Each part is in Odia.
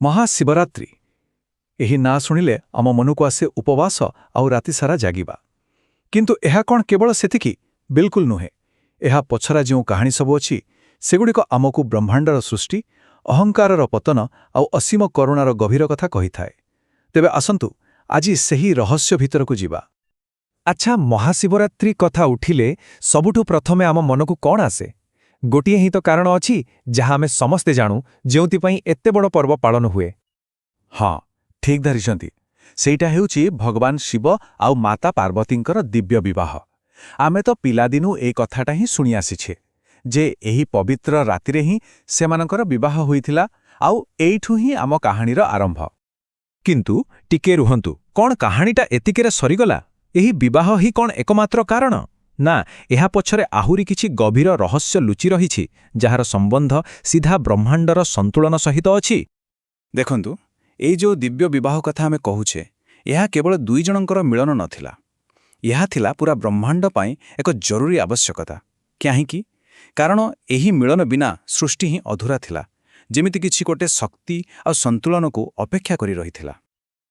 ମହାଶିବରାତ୍ରି ଏହି ନାଁ ଶୁଣିଲେ ଆମ ମନକୁ ଆସେ ଉପବାସ ଆଉ ରାତିସାରା ଜାଗିବା। କିନ୍ତୁ ଏହା କ'ଣ କେବଳ ସେତିକି? ବିଲକୁଲ ନୁହେଁ। ଏହା ପଛରା ଯେଉଁ କାହାଣୀ ସବୁ ଅଛି ସେଗୁଡ଼ିକ ଆମକୁ ବ୍ରହ୍ମାଣ୍ଡର ସୃଷ୍ଟି, ଅହଙ୍କାରର ପତନ ଆଉ ଅସୀମ କରୁଣାର ଗଭୀର କଥା କହିଥାଏ। ତେବେ ଆସନ୍ତୁ ଆଜି ସେହି ରହସ୍ୟ ଭିତରକୁ ଯିବା। ଆଚ୍ଛା, ମହାଶିବରାତ୍ରି କଥା ଉଠିଲେ ସବୁଠୁ ପ୍ରଥମେ ଆମ ମନକୁ କ'ଣ ଆସେ? ଗୋଟିଏ ହିଁ ତ କାରଣ ଅଛି ଯାହା ଆମେ ସମସ୍ତେ ଜାଣୁ, ଯେଉଁଥିପାଇଁ ଏତେ ବଡ଼ ପର୍ବ ପାଳନ ହୁଏ। ହଁ, ଠିକ୍ ଧରିଛନ୍ତି। ସେଇଟା ହେଉଛି ଭଗବାନ ଶିବ ଆଉ ମାତା ପାର୍ବତୀଙ୍କର ଦିବ୍ୟ ବିବାହ। ଆମେ ତ ପିଲାଦିନୁ এই କଥାଟା ହିଁ ଶୁଣି ଆସିଛେ ଯେ ଏହି ପବିତ୍ର ରାତିରେ ହିଁ ସେମାନଙ୍କର ବିବାହ ହୋଇଥିଲା, ଆଉ ଏଇଠୁ ହିଁ ଆମ କାହାଣୀର ଆରମ୍ଭ। କିନ୍ତୁ ଟିକେ ରୁହନ୍ତୁ, କ'ଣ କାହାଣୀଟା ଏତିକିରେ ସରିଗଲା? ଏହି ବିବାହ ହିଁ କ'ଣ ଏକମାତ୍ର କାରଣ? ନା, ଏହା ପଛରେ ଆହୁରି କିଛି ଗଭୀର ରହସ୍ୟ ଲୁଚି ରହିଛି, ଯାହାର ସମ୍ବନ୍ଧ ସିଧା ବ୍ରହ୍ମାଣ୍ଡର ସନ୍ତୁଳନ ସହିତ ଅଛି। ଦେଖନ୍ତୁ, ଏଇ ଯେଉଁ ଦିବ୍ୟ ବିବାହ କଥା ଆମେ କହୁଛେ, ଏହା କେବଳ ଦୁଇ ଜଣଙ୍କର ମିଳନ ନଥିଲା। ଏହା ଥିଲା ପୁରା ବ୍ରହ୍ମାଣ୍ଡ ପାଇଁ ଏକ ଜରୁରୀ ଆବଶ୍ୟକତା। କାହିଁକି? କାରଣ ଏହି ମିଳନ ବିନା ସୃଷ୍ଟି ହିଁ ଅଧୁରା ଥିଲା, ଯେମିତି କିଛି ଗୋଟେ ଶକ୍ତି ଆଉ ସନ୍ତୁଳନକୁ ଅପେକ୍ଷା କରି ରହିଥିଲା।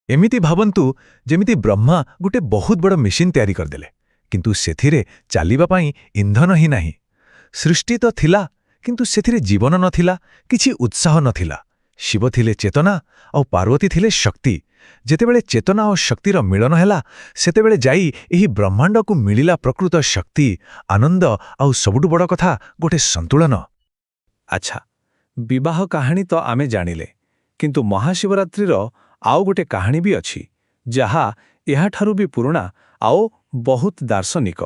ଏମିତି ଭାବନ୍ତୁ, ଯେମିତି ବ୍ରହ୍ମା ଗୋଟେ ବହୁତ ବଡ଼ ମେସିନ୍ ତିଆରି କରିଦେଲେ, କିନ୍ତୁ ସେଥିରେ ଚାଲିବା ପାଇଁ ଇନ୍ଧନ ହିଁ ନାହିଁ। ସୃଷ୍ଟି ତ ଥିଲା, କିନ୍ତୁ ସେଥିରେ ଜୀବନ ନଥିଲା, କିଛି ଉତ୍ସାହ ନଥିଲା। ଶିବ ଥିଲେ ଚେତନା ଆଉ ପାର୍ବତୀ ଥିଲେ ଶକ୍ତି। ଯେତେବେଳେ ଚେତନା ଓ ଶକ୍ତିର ମିଳନ ହେଲା, ସେତେବେଳେ ଯାଇ ଏହି ବ୍ରହ୍ମାଣ୍ଡକୁ ମିଳିଲା ପ୍ରକୃତ ଶକ୍ତି, ଆନନ୍ଦ ଆଉ ସବୁଠୁ ବଡ଼ କଥା, ଗୋଟେ ସନ୍ତୁଳନ। ଆଚ୍ଛା, ବିବାହ କାହାଣୀ ତ ଆମେ ଜାଣିଲେ, କିନ୍ତୁ ମହାଶିବରାତ୍ରିର ଆଉ ଗୋଟେ କାହାଣୀ ବି ଅଛି, ଯାହା ଏହାଠାରୁ ବି ପୁରୁଣା ଆଉ ବହୁତ ଦାର୍ଶନିକ।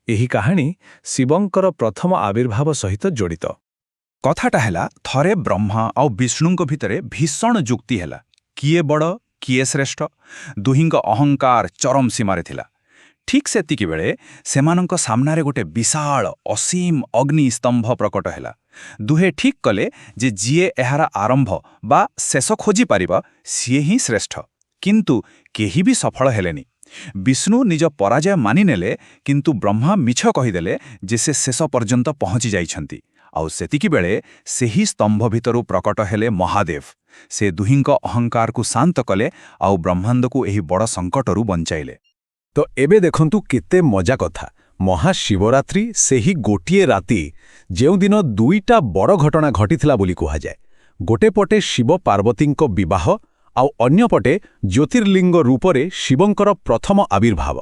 ଏହି କାହାଣୀ ଶିବଙ୍କର ପ୍ରଥମ ଆବିର୍ଭାବ ସହିତ ଜଡ଼ିତ। କଥାଟା ହେଲା, ଥରେ ବ୍ରହ୍ମା ଆଉ ବିଷ୍ଣୁଙ୍କ ଭିତରେ ଭୀଷଣ ଯୁକ୍ତି ହେଲା। କିଏ ବଡ଼, କିଏ ଶ୍ରେଷ୍ଠ? ଦୁହିଁଙ୍କ ଅହଙ୍କାର ଚରମ ସୀମାରେ ଥିଲା। ଠିକ୍ ସେତିକିବେଳେ ସେମାନଙ୍କ ସାମ୍ନାରେ ଗୋଟେ ବିଶାଳ ଅସୀମ ଅଗ୍ନିସ୍ତମ୍ଭ ପ୍ରକଟ ହେଲା। ଦୁହେଁ ଠିକ୍ କଲେ ଯେ ଯିଏ ଏହାର ଆରମ୍ଭ ବା ଶେଷ ଖୋଜିପାରିବ, ସିଏ ହିଁ ଶ୍ରେଷ୍ଠ। କିନ୍ତୁ କେହି ବି ସଫଳ ହେଲେନି। ବିଷ୍ଣୁ ନିଜ ପରାଜୟ ମାନିନେଲେ, କିନ୍ତୁ ବ୍ରହ୍ମା ମିଛ କହିଦେଲେ ଯେ ସେ ଶେଷ ପର୍ଯ୍ୟନ୍ତ ପହଞ୍ଚି ଯାଇଛନ୍ତି। ଆଉ ସେତିକିବେଳେ ସେହି ସ୍ତମ୍ଭ ଭିତରୁ ପ୍ରକଟ ହେଲେ ମହାଦେବ। ସେ ଦୁହିଁଙ୍କ ଅହଙ୍କାରକୁ ଶାନ୍ତ କଲେ ଆଉ ବ୍ରହ୍ମାଣ୍ଡକୁ ଏହି ବଡ଼ ସଙ୍କଟରୁ ବଞ୍ଚାଇଲେ। ତ ଏବେ ଦେଖନ୍ତୁ କେତେ ମଜା କଥା। ମହାଶିବରାତ୍ରି ସେହି ଗୋଟିଏ ରାତି ଯେଉଁଦିନ ଦୁଇଟା ବଡ଼ ଘଟଣା ଘଟିଥିଲା ବୋଲି କୁହାଯାଏ। ଗୋଟେ ପଟେ ଶିବ ପାର୍ବତୀଙ୍କ ବିବାହ, ଆଉ ଅନ୍ୟପଟେ ଜ୍ୟୋତିର୍ଲିଙ୍ଗ ରୂପରେ ଶିବଙ୍କର ପ୍ରଥମ ଆବିର୍ଭାବ।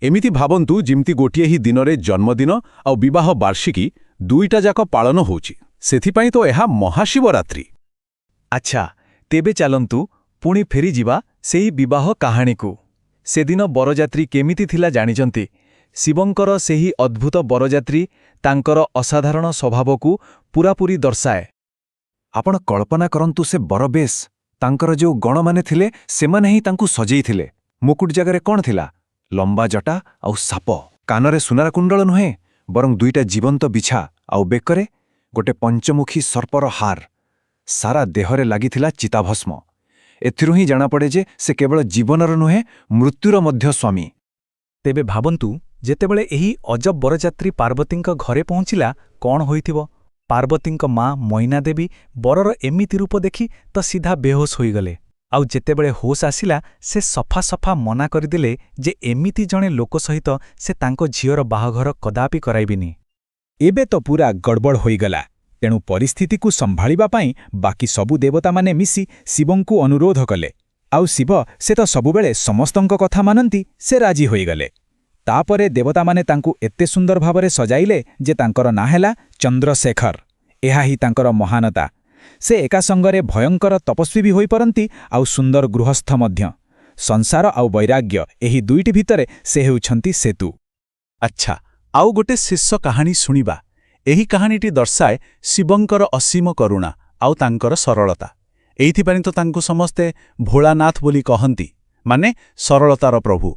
ଏମିତି ଭାବନ୍ତୁ ଯେମିତି ଗୋଟିଏ ହିଁ ଦିନରେ ଜନ୍ମଦିନ ଆଉ ବିବାହ ବାର୍ଷିକୀ ଦୁଇଟା ଯାକ ପାଳନ ହେଉଛି। ସେଥିପାଇଁ ତ ଏହା ମହାଶିବରାତ୍ରି। ଆଚ୍ଛା, ତେବେ ଚାଲନ୍ତୁ ପୁଣି ଫେରିଯିବା ସେହି ବିବାହ କାହାଣୀକୁ। ସେଦିନ ବରଯାତ୍ରୀ କେମିତି ଥିଲା ଜାଣିଛନ୍ତି? ଶିବଙ୍କର ସେହି ଅଦ୍ଭୁତ ବରଯାତ୍ରୀ ତାଙ୍କର ଅସାଧାରଣ ସ୍ୱଭାବକୁ ପୂରାପୂରି ଦର୍ଶାଏ। ଆପଣ କଳ୍ପନା କରନ୍ତୁ, ସେ ବରବେଶ, ତାଙ୍କର ଯେଉଁ ଗଣମାନେ ଥିଲେ ସେମାନେ ହିଁ ତାଙ୍କୁ ସଜେଇଥିଲେ। ମୁକୁଟ ଜାଗାରେ କ'ଣ ଥିଲା? ଲମ୍ବା ଜଟା ଆଉ ସାପ। କାନରେ ସୁନାର କୁଣ୍ଡଳ ନୁହେଁ, ବରଂ ଦୁଇଟା ଜୀବନ୍ତ ବିଛା, ଆଉ ବେକରେ ଗୋଟେ ପଞ୍ଚମୁଖୀ ସର୍ପର ହାର। ସାରା ଦେହରେ ଲାଗିଥିଲା ଚିତାଭସ୍ମ। ଏଥିରୁ ହିଁ ଜଣାପଡ଼େ ଯେ ସେ କେବଳ ଜୀବନର ନୁହେଁ, ମୃତ୍ୟୁର ମଧ୍ୟ ସ୍ୱାମୀ। ତେବେ ଭାବନ୍ତୁ, ଯେତେବେଳେ ଏହି ଅଜବ ବରଯାତ୍ରୀ ପାର୍ବତୀଙ୍କ ଘରେ ପହଞ୍ଚିଲା, କ'ଣ ହୋଇଥିବ? ପାର୍ବତୀଙ୍କ ମା ମଇନା ଦେବୀ ବରର ଏମିତି ରୂପ ଦେଖି ତ ସିଧା ବେହୋସ ହୋଇଗଲେ। ଆଉ ଯେତେବେଳେ ହୋସ୍ ଆସିଲା, ସେ ସଫା ସଫା ମନା କରିଦେଲେ ଯେ ଏମିତି ଜଣେ ଲୋକ ସହିତ ସେ ତାଙ୍କ ଝିଅର ବାହାଘର କଦାପି କରାଇବେନି। ଏବେ ତ ପୁରା ଗଡ଼ବଡ଼ ହୋଇଗଲା। ତେଣୁ ପରିସ୍ଥିତିକୁ ସମ୍ଭାଳିବା ପାଇଁ ବାକି ସବୁ ଦେବତାମାନେ ମିଶି ଶିବଙ୍କୁ ଅନୁରୋଧ କଲେ। ଆଉ ଶିବ, ସେ ତ ସବୁବେଳେ ସମସ୍ତଙ୍କ କଥା ମାନନ୍ତି, ସେ ରାଜି ହୋଇଗଲେ। ତାପରେ ଦେବତାମାନେ ତାଙ୍କୁ ଏତେ ସୁନ୍ଦର ଭାବରେ ସଜାଇଲେ ଯେ ତାଙ୍କର ନାଁ ହେଲା ଚନ୍ଦ୍ରଶେଖର। ଏହା ହିଁ ତାଙ୍କର ମହାନତା। ସେ ଏକା ସଙ୍ଗରେ ଭୟଙ୍କର ତପସ୍ୱୀ ବି ହୋଇପାରନ୍ତି ଆଉ ସୁନ୍ଦର ଗୃହସ୍ଥ ମଧ୍ୟ। ସଂସାର ଆଉ ବୈରାଗ୍ୟ, ଏହି ଦୁଇଟି ଭିତରେ ସେ ହେଉଛନ୍ତି ସେତୁ। ଆଚ୍ଛା, ଆଉ ଗୋଟେ ଶେଷ କାହାଣୀ ଶୁଣିବା। ଏହି କାହାଣୀଟି ଦର୍ଶାଏ ଶିବଙ୍କର ଅସୀମ କରୁଣା ଆଉ ତାଙ୍କର ସରଳତା। ଏଇଥିପାଇଁ ତ ତାଙ୍କୁ ସମସ୍ତେ ଭୋଳାନାଥ ବୋଲି କହନ୍ତି, ମାନେ ସରଳତାର ପ୍ରଭୁ।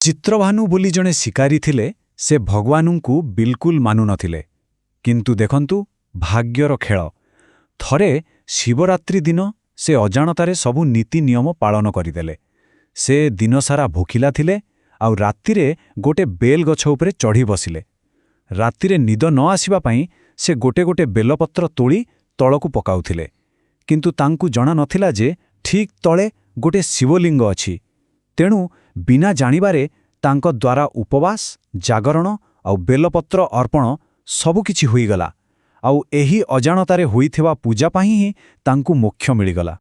ଚିତ୍ରଭାନୁ ବୋଲି ଜଣେ ଶିକାରୀ ଥିଲେ। ସେ ଭଗବାନଙ୍କୁ ବିଲକୁଲ ମାନୁନଥିଲେ। କିନ୍ତୁ ଦେଖନ୍ତୁ, ଭାଗ୍ୟର ଖେଳ। ଥରେ ଶିବରାତ୍ରି ଦିନ ସେ ଅଜାଣତାରେ ସବୁ ନୀତି ନିୟମ ପାଳନ କରିଦେଲେ। ସେ ଦିନସାରା ଭୋକିଲା ଥିଲେ ଆଉ ରାତିରେ ଗୋଟେ ବେଲ ଗଛ ଉପରେ ଚଢ଼ି ବସିଲେ। ରାତିରେ ନିଦ ନ ଆସିବା ପାଇଁ ସେ ଗୋଟେ ଗୋଟେ ବେଲପତ୍ର ତୋଳି ତଳକୁ ପକାଉଥିଲେ। କିନ୍ତୁ ତାଙ୍କୁ ଜଣା ନଥିଲା ଯେ ଠିକ୍ ତଳେ ଗୋଟେ ଶିବଲିଙ୍ଗ ଅଛି। ତେଣୁ ବିନା ଜାଣିବାରେ ତାଙ୍କ ଦ୍ୱାରା ଉପବାସ, ଜାଗରଣ ଆଉ ବେଲପତ୍ର ଅର୍ପଣ ସବୁକିଛି ହୋଇଗଲା। ଆଉ ଏହି ଅଜାଣତାରେ ହୋଇଥିବା ପୂଜା ପାଇଁ ହିଁ ତାଙ୍କୁ ମୋକ୍ଷ ମିଳିଗଲା।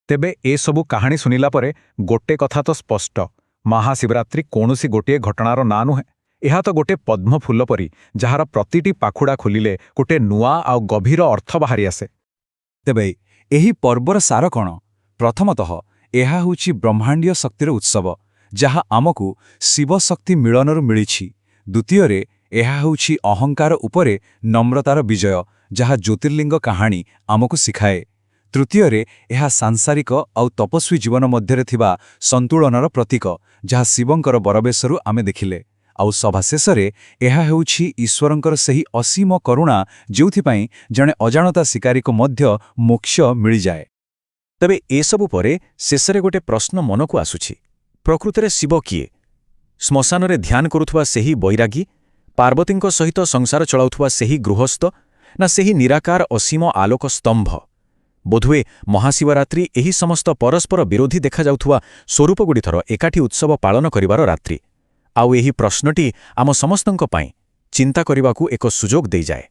ତେବେ ଏସବୁ କାହାଣୀ ଶୁଣିଲା ପରେ ଗୋଟେ କଥା ତ ସ୍ପଷ୍ଟ, ମହାଶିବରାତ୍ରି କୌଣସି ଗୋଟିଏ ଘଟଣାର ନାଁ ନୁହେଁ। ଏହା ତ ଗୋଟେ ପଦ୍ମଫୁଲ ପରି, ଯାହାର ପ୍ରତିଟି ପାଖୁଡ଼ା ଖୋଲିଲେ ଗୋଟେ ନୂଆ ଆଉ ଗଭୀର ଅର୍ଥ ବାହାରି ଆସେ। ତେବେ ଏହି ପର୍ବର ସାର କ'ଣ? ପ୍ରଥମତଃ ଏହା ହେଉଛି ବ୍ରହ୍ମାଣ୍ଡୀୟ ଶକ୍ତିର ଉତ୍ସବ, ଯାହା ଆମକୁ ଶିବଶକ୍ତି ମିଳନରୁ ମିଳିଛି। ଦ୍ୱିତୀୟରେ ଏହା ହେଉଛି ଅହଙ୍କାର ଉପରେ ନମ୍ରତାର ବିଜୟ, ଯାହା ଜ୍ୟୋତିର୍ଲିଙ୍ଗ କାହାଣୀ ଆମକୁ ଶିଖାଏ। ତୃତୀୟରେ ଏହା ସାଂସାରିକ ଆଉ ତପସ୍ୱୀ ଜୀବନ ମଧ୍ୟରେ ଥିବା ସନ୍ତୁଳନର ପ୍ରତୀକ, ଯାହା ଶିବଙ୍କର ବରବେଶରୁ ଆମେ ଦେଖିଲେ। ଆଉ ସଭାଶେଷରେ ଏହା ହେଉଛି ଈଶ୍ୱରଙ୍କର ସେହି ଅସୀମ କରୁଣା, ଯେଉଁଥିପାଇଁ ଜଣେ ଅଜାଣତା ଶିକାରୀକୁ ମଧ୍ୟ ମୋକ୍ଷ ମିଳିଯାଏ। ତେବେ ଏସବୁ ପରେ ଶେଷରେ ଗୋଟେ ପ୍ରଶ୍ନ ମନକୁ ଆସୁଛି, ପ୍ରକୃତରେ ଶିବ କିଏ? ଶ୍ମଶାନରେ ଧ୍ୟାନ କରୁଥିବା ସେହି ବୈରାଗୀ, ପାର୍ବତୀଙ୍କ ସହିତ ସଂସାର ଚଳାଉଥିବା ସେହି ଗୃହସ୍ଥ, ନା ସେହି ନିରାକାର ଅସୀମ ଆଲୋକ ସ୍ତମ୍ଭ? ବୋଧହୁଏ ମହାଶିବରାତ୍ରି ଏହି ସମସ୍ତ ପରସ୍ପର ବିରୋଧୀ ଦେଖାଯାଉଥିବା ସ୍ୱରୂପଗୁଡ଼ିକର ଏକାଠି ଉତ୍ସବ ପାଳନ କରିବାର ରାତ୍ରି। ଆଉ ଏହି ପ୍ରଶ୍ନଟି ଆମ ସମସ୍ତଙ୍କ ପାଇଁ ଚିନ୍ତା କରିବାକୁ ଏକ ସୁଯୋଗ ଦେଇଯାଏ।